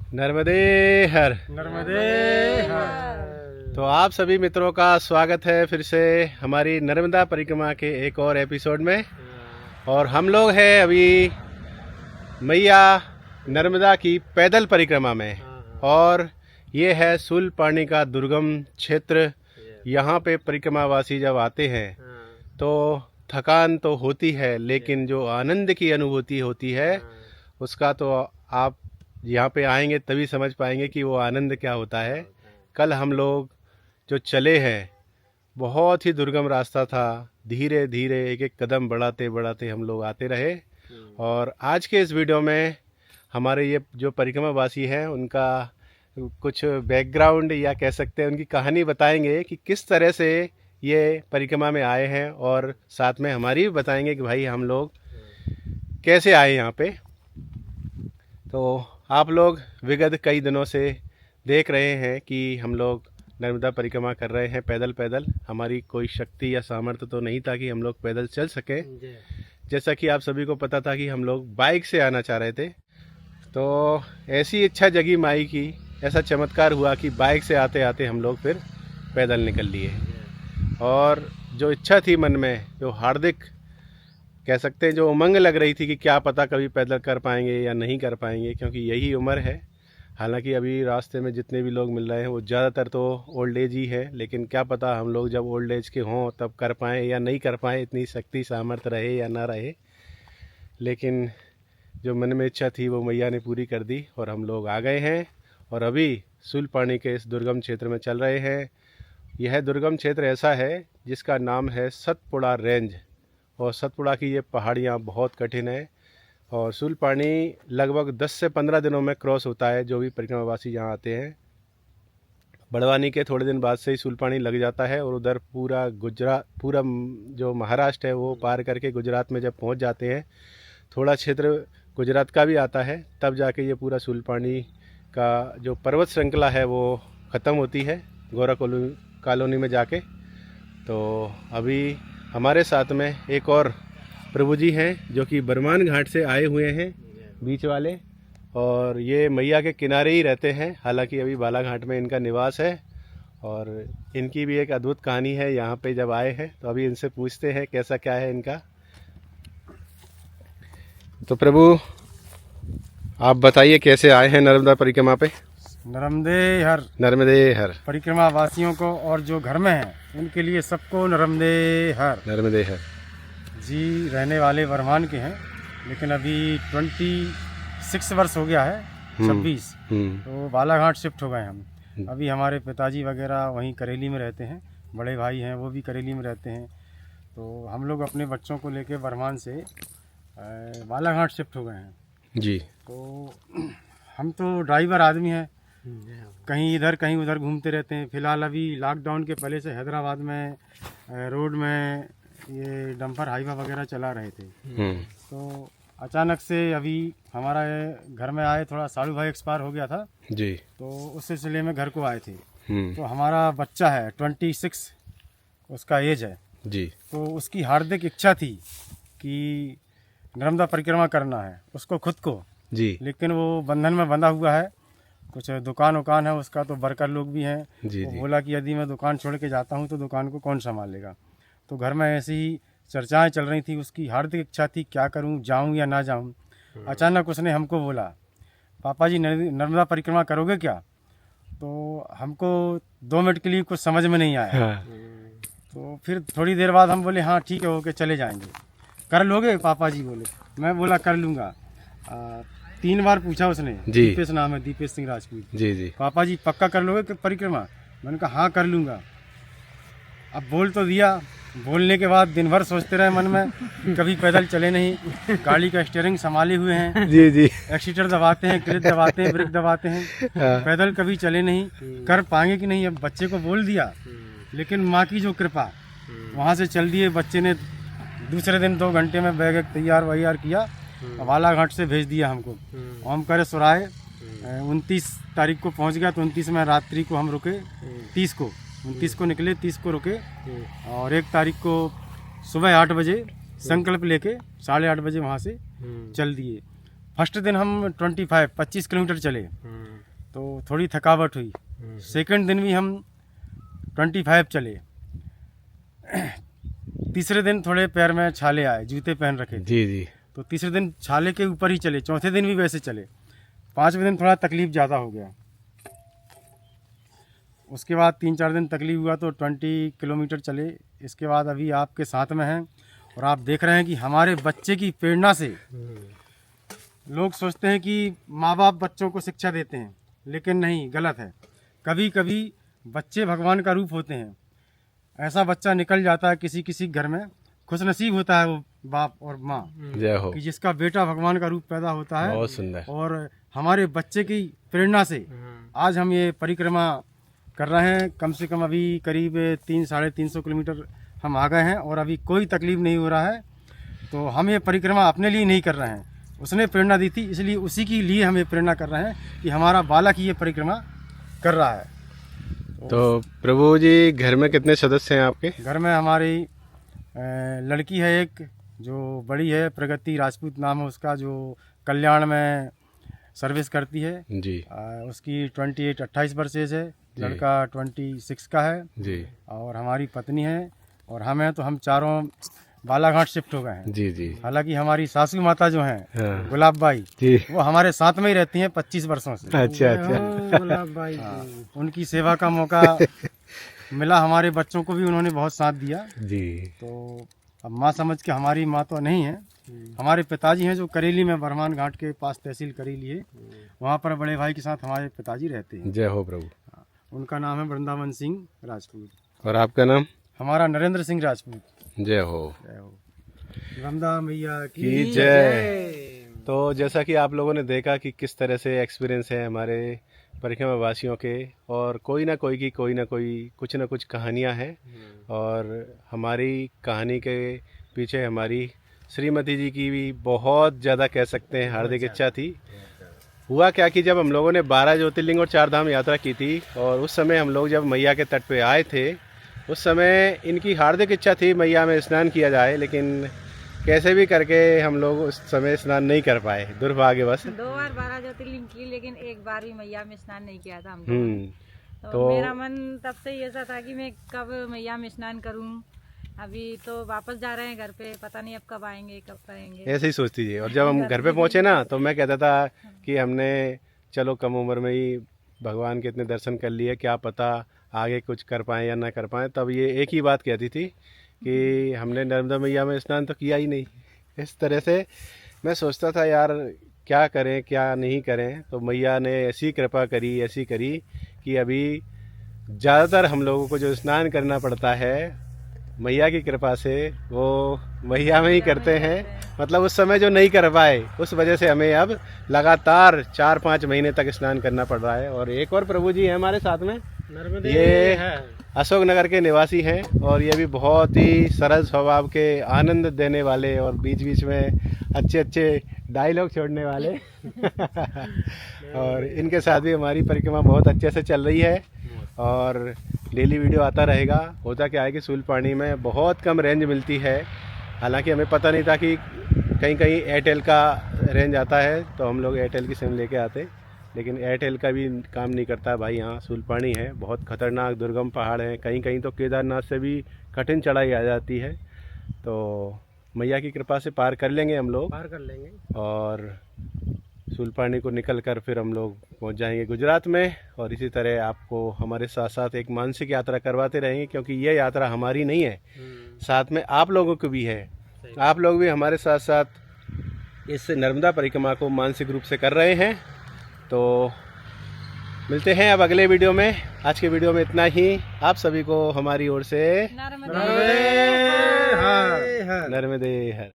नर्मदे हर। नर्मदे हर। तो आप सभी मित्रों का स्वागत है फिर से हमारी नर्मदा परिक्रमा के एक और एपिसोड में। और हम लोग हैं अभी मैया नर्मदा की पैदल परिक्रमा में, और ये है शूलपाणी का दुर्गम क्षेत्र। यहाँ पे परिक्रमावासी जब आते हैं तो थकान तो होती है, लेकिन जो आनंद की अनुभूति होती है उसका तो आप यहाँ पे आएंगे तभी समझ पाएंगे कि वो आनंद क्या होता है। कल हम लोग जो चले हैं, बहुत ही दुर्गम रास्ता था, धीरे धीरे एक एक कदम बढ़ाते बढ़ाते हम लोग आते रहे। और आज के इस वीडियो में हमारे ये जो परिक्रमावासी हैं उनका कुछ बैकग्राउंड या कह सकते हैं उनकी कहानी बताएंगे कि किस तरह से ये परिक्रमा में आए हैं, और साथ में हमारी भी बताएंगे कि भाई हम लोग कैसे आए यहाँ पे। तो आप लोग विगत कई दिनों से देख रहे हैं कि हम लोग नर्मदा परिक्रमा कर रहे हैं पैदल पैदल। हमारी कोई शक्ति या सामर्थ्य तो नहीं था कि हम लोग पैदल चल सकें। जैसा कि आप सभी को पता था कि हम लोग बाइक से आना चाह रहे थे, तो ऐसी इच्छा जगी माई की, ऐसा चमत्कार हुआ कि बाइक से आते आते हम लोग फिर पैदल निकल लिए। और जो इच्छा थी मन में, जो हार्दिक कह सकते हैं, जो उमंग लग रही थी कि क्या पता कभी पैदल कर पाएंगे या नहीं कर पाएंगे, क्योंकि यही उम्र है। हालांकि अभी रास्ते में जितने भी लोग मिल रहे हैं वो ज़्यादातर तो ओल्ड एज ही है, लेकिन क्या पता हम लोग जब ओल्ड एज के हों तब कर पाएँ या नहीं कर पाएँ, इतनी शक्ति सामर्थ्य रहे या ना रहे। लेकिन जो मन में इच्छा थी वो मैया ने पूरी कर दी और हम लोग आ गए हैं। और अभी शूलपाणी के इस दुर्गम क्षेत्र में चल रहे हैं। यह दुर्गम क्षेत्र ऐसा है जिसका नाम है सतपुड़ा रेंज, और सतपुड़ा की ये पहाड़ियाँ बहुत कठिन है। और शूलपाणी लगभग 10 से 15 दिनों में क्रॉस होता है। जो भी परिक्रमावासी यहाँ आते हैं, बड़वानी के थोड़े दिन बाद से ही शूलपाणी लग जाता है, और उधर पूरा गुजरात, पूरा जो महाराष्ट्र है वो पार करके गुजरात में जब पहुँच जाते हैं, थोड़ा क्षेत्र गुजरात का भी आता है, तब जाके ये पूरा शूलपाणी का जो पर्वत श्रृंखला है वो ख़त्म होती है गौरा कॉलोनी में जाके। तो अभी हमारे साथ में एक और प्रभु जी हैं जो कि बरमान घाट से आए हुए हैं, बीच वाले, और ये मैया के किनारे ही रहते हैं। हालांकि अभी बालाघाट में इनका निवास है, और इनकी भी एक अद्भुत कहानी है यहाँ पे जब आए हैं। तो अभी इनसे पूछते हैं कैसा क्या है इनका। तो प्रभु आप बताइए कैसे आए हैं नर्मदा परिक्रमा पे। नर्मदे हर। नर्मदे हर। परिक्रमा वासियों को और जो घर में हैं उनके लिए सबको नर्मदे हर। नर्मदे हर जी। रहने वाले बरमान के हैं, लेकिन अभी 26 वर्ष हो गया है, 26। तो बालाघाट शिफ्ट हो गए हम। अभी हमारे पिताजी वगैरह वहीं करेली में रहते हैं, बड़े भाई हैं वो भी करेली में रहते हैं। तो हम लोग अपने बच्चों को लेके बरमान से बालाघाट शिफ्ट हो गए हैं जी। तो हम तो ड्राइवर आदमी हैं, कहीं इधर कहीं उधर घूमते रहते हैं। फिलहाल अभी लॉकडाउन के पहले से हैदराबाद में रोड में ये डंपर हाईवा वगैरह चला रहे थे। तो अचानक से अभी हमारा घर में आए, थोड़ा साड़ू भाई एक्सपायर हो गया था जी, तो उस सिलसिले में घर को आए थे। तो तो हमारा बच्चा है 26 उसका एज है जी। तो उसकी हार्दिक इच्छा थी कि नर्मदा परिक्रमा करना है उसको खुद को जी। लेकिन वो बंधन में बंधा हुआ है। कुछ दुकान उकान है उसका, तो वर्कर लोग भी हैं। जी वो जी। बोला कि यदि मैं दुकान छोड़ के जाता हूँ तो दुकान को कौन संभालेगा। तो घर में ऐसी ही चर्चाएं चल रही थी। उसकी हार्दिक इच्छा थी क्या करूँ, जाऊँ या ना जाऊँ। अचानक उसने हमको बोला, पापा जी नर्मदा परिक्रमा करोगे क्या। तो हमको 2 मिनट के लिए कुछ समझ में नहीं आया। हाँ। तो फिर थोड़ी देर बाद हम बोले हाँ ठीक है, ओके चले जाएंगे। कर लोगे पापा जी बोले। मैं बोला कर लूँगा। 3 बार पूछा उसने। दीपेश नाम है, दीपेश सिंह राजपूत जी जी। पापा जी पक्का कर लोगे परिक्रमा। मैंने कहा हाँ कर लूँगा। अब बोल तो दिया, बोलने के बाद दिन भर सोचते रहे मन में, कभी पैदल चले नहीं। गाड़ी का स्टीयरिंग संभाले हुए हैं जी जी। एक्सीटर दबाते हैं, क्लच दबाते हैं, ब्रेक दबाते हैं, पैदल कभी चले नहीं। कर पाएंगे कि नहीं। अब बच्चे को बोल दिया, लेकिन माँ की जो कृपा, वहाँ से चल दिए। बच्चे ने दूसरे दिन 2 घंटे में बैग तैयार वैयार किया, बालाघाट से भेज दिया हमको। हम करे सुराए 29 तारीख को पहुंच गया। तो 29 में रात्रि को हम रुके, 30 को निकले, 30 को रुके, और 1 तारीख को सुबह 8 बजे संकल्प लेके 8:30 बजे वहाँ से चल दिए। फर्स्ट दिन हम 25 किलोमीटर चले तो थोड़ी थकावट हुई। सेकंड दिन भी हम 25 चले। तीसरे दिन थोड़े पैर में छाले आए, जूते पहन रखे थे। जी जी। तो तीसरे दिन छाले के ऊपर ही चले, चौथे दिन भी वैसे चले। पांचवें दिन थोड़ा तकलीफ ज़्यादा हो गया। उसके बाद 3-4 दिन तकलीफ हुआ तो 20 किलोमीटर चले। इसके बाद अभी आपके साथ में हैं और आप देख रहे हैं कि हमारे बच्चे की प्रेरणा से लोग सोचते हैं कि माँ बाप बच्चों को शिक्षा देते हैं, लेकिन नहीं, गलत है। कभी कभी बच्चे भगवान का रूप होते हैं। ऐसा बच्चा निकल जाता है किसी किसी घर में, खुशनसीब होता है वो बाप और माँ जय हो कि जिसका बेटा भगवान का रूप पैदा होता है। बहुत सुंदर। और हमारे बच्चे की प्रेरणा से आज हम ये परिक्रमा कर रहे हैं। कम से कम अभी करीब 300-350 किलोमीटर हम आ गए हैं और अभी कोई तकलीफ नहीं हो रहा है। तो हम ये परिक्रमा अपने लिए नहीं कर रहे हैं, उसने प्रेरणा दी थी, इसलिए उसी के लिए हम ये प्रेरणा कर रहे हैं कि हमारा बालक ये परिक्रमा कर रहा है। तो प्रभु जी, घर में कितने सदस्य हैं आपके? घर में हमारी लड़की है एक, जो बड़ी है, प्रगति राजपूत नाम है उसका, जो कल्याण में सर्विस करती है जी। उसकी 28 वर्षेज है। लड़का 26 का है जी। और हमारी पत्नी है और हम हैं। तो हम चारों बालाघाट शिफ्ट हो गए हैं। जी जी। हालांकि हमारी सासू माता जो हैं, हाँ। गुलाब बाई जी। वो हमारे साथ में ही रहती हैं 25 वर्षों से। अच्छा अच्छा। गुलाब बाई उनकी सेवा का मौका मिला, हमारे बच्चों को भी उन्होंने बहुत साथ दिया। जी। तो अब माँ समझ के, हमारी माँ तो नहीं है, हमारे पिताजी हैं जो करेली में बरमान घाट के पास तहसील करेली है, वहाँ पर बड़े भाई के साथ हमारे पिताजी रहते हैं। जय हो प्रभु। उनका नाम है वृंदावन सिंह राजपूत। और आपका नाम? हमारा नरेंद्र सिंह राजपूत। जय हो। वृंदा मैया की जय। तो जैसा कि आप लोगों ने देखा कि किस तरह से एक्सपीरियंस है हमारे परिक्रमा वासियों के, और कोई ना कोई की कोई ना कोई कुछ ना कुछ कहानियां हैं। और हमारी कहानी के पीछे हमारी श्रीमती जी की भी बहुत ज़्यादा कह सकते हैं हार्दिक इच्छा थी। हुआ क्या कि जब हम लोगों ने 12 ज्योतिर्लिंग और 4 धाम यात्रा की थी, और उस समय हम लोग जब मैया के तट पे आए थे, उस समय इनकी हार्दिक इच्छा थी मैया में स्नान किया जाए, लेकिन कैसे भी करके हम लोग उस समय स्नान नहीं कर पाए, दुर्भाग्यवश। 2 बार 12 ज्योतिर्लिंग की, लेकिन एक बार भी मैया में स्नान नहीं किया था हम लोगों। तो मेरा मन तब से ही ऐसा था कि मैं कब मैया में स्नान करूं। अभी तो वापस जा रहे हैं घर पे, पता नहीं अब कब आएंगे, कब करेंगे, ऐसे ही सोचती थी। और जब हम घर पे पहुंचे ना, तो मैं कहता था कि हमने चलो कम उम्र में ही भगवान के इतने दर्शन कर लिए, क्या पता आगे कुछ कर पाएँ या ना कर पाएँ। तब ये एक ही बात कहती थी कि हमने नर्मदा मैया में स्नान तो किया ही नहीं। इस तरह से मैं सोचता था यार क्या करें क्या नहीं करें। तो मैया ने ऐसी कृपा करी, ऐसी करी कि अभी ज़्यादातर हम लोगों को जो स्नान करना पड़ता है मैया की कृपा से, वो मैया में ही करते हैं। मतलब उस समय जो नहीं कर पाए, उस वजह से हमें अब लगातार 4-5 महीने तक स्नान करना पड़ रहा है। और एक और प्रभु जी हैं हमारे साथ में, ये अशोक नगर के निवासी हैं, और ये भी बहुत ही सरल स्वभाव के, आनंद देने वाले और बीच बीच में अच्छे अच्छे डायलॉग छोड़ने वाले और इनके साथ भी हमारी परिक्रमा बहुत अच्छे से चल रही है और डेली वीडियो आता रहेगा। होता क्या है कि सूलपानी में बहुत कम रेंज मिलती है। हालांकि हमें पता नहीं था कि कहीं कहीं एयरटेल का रेंज आता है, तो हम लोग एयरटेल की सिम लेके आते, लेकिन एयरटेल का भी काम नहीं करता भाई। यहाँ सूलपानी है, बहुत खतरनाक दुर्गम पहाड़ हैं, कहीं कहीं तो केदारनाथ से भी कठिन चढ़ाई आ जाती है। तो मैया की कृपा से पार कर लेंगे हम लोग, पार कर लेंगे और सूलपानी को निकल कर फिर हम लोग पहुंच जाएंगे गुजरात में। और इसी तरह आपको हमारे साथ साथ एक मानसिक यात्रा करवाते रहेंगे, क्योंकि ये यात्रा हमारी नहीं है, साथ में आप लोगों को भी है। आप लोग भी हमारे साथ साथ इस नर्मदा परिक्रमा को मानसिक रूप से कर रहे हैं। तो मिलते हैं अब अगले वीडियो में। आज के वीडियो में इतना ही। आप सभी को हमारी ओर से नर्मदे नर्मदे हर।